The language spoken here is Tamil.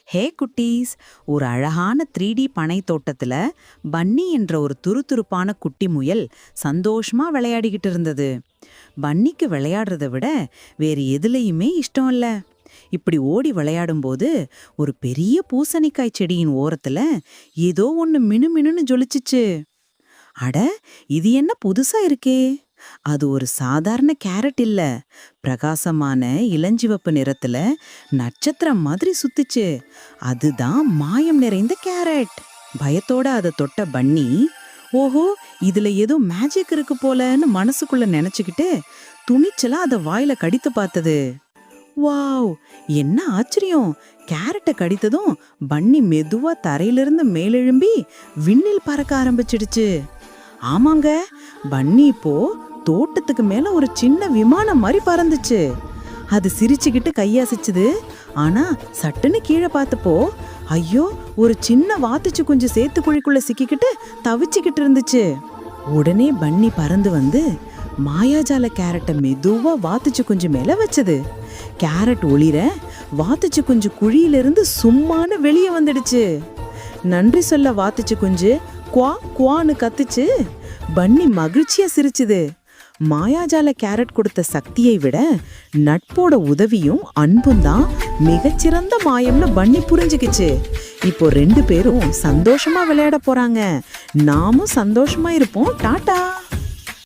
ஹே குட்டீஸ், ஒரு அழகான 3D பனை தோட்டத்துல பன்னி என்ற ஒரு துருதுருப்பான குட்டி முயல் சந்தோஷமா விளையாடிக்கிட்டு இருந்தது. பன்னிக்கு விளையாடுறத விட வேறு எதுலயுமே இஷ்டம் இல்ல. இப்படி ஓடி விளையாடும்போது ஒரு பெரிய பூசணிக்காய் செடியின் ஓரத்துல ஏதோ ஒண்ணு மினுமினுன்னு ஜொலிச்சுச்சு. அட, இது என்ன புதுசா இருக்கே! அது ஒரு சாதாரண கேரட் இல்ல, பிரகாசமான இளஞ்சிவப்பு நிறத்துல நட்சத்திரம் மாதிரி சுத்துச்சு. அதுதான் மாயம் நிறைந்த கேரட். பயத்தோட அதை தொட்ட பன்னி, ஓஹோ, இதுல ஏதோ மேஜிக் இருக்கு போலன்னு மனசுக்குள்ள நினைச்சுக்கிட்டு துணிச்சலா அதை வாயில கடித்து பார்த்தது. வாவ், என்ன ஆச்சரியம்! கேரட்டை கடித்ததும் பன்னி மெதுவா தரையிலிருந்து மேலெழும்பி விண்ணில் பறக்க ஆரம்பிச்சிடுச்சு. ஆமாங்க, பன்னி இப்போ தோட்டத்துக்கு மேல ஒரு சின்ன விமானம் மாதிரி பறந்துச்சு. அது சிரிச்சுக்கிட்டு கையாசிச்சுது. ஆனா சட்டுன்னு கீழே பார்த்தப்போ, ஐயோ, ஒரு சின்ன வாத்துச்சு குஞ்சு சேத்துக்குழிக்குள்ள சிக்கிக்கிட்டு தவிச்சுக்கிட்டு இருந்துச்சு. உடனே பன்னி பறந்து வந்து மாயாஜால கேரட்டை மெதுவா வாத்துச்சு குஞ்சு மேல வச்சது. கேரட் ஒளிர வாத்துச்சு குஞ்சு குழியிலிருந்து சும்மானு வெளியே வந்துடுச்சு. நன்றி சொல்ல வாத்துச்சு குஞ்சு குவா குவான்னு கத்துச்சு. பன்னி மகிழ்ச்சியா சிரிச்சுது. மாயாஜால கேரட் கொடுத்த சக்தியை விட நட்போட உதவியும் அன்பும் தான் மிகச்சிறந்த மாயம்னு பன்னி புரிஞ்சுக்கிச்சு. இப்போ 2 பேரும் சந்தோஷமா விளையாட போறாங்க. நாமும் சந்தோஷமா இருப்போம். டாடா.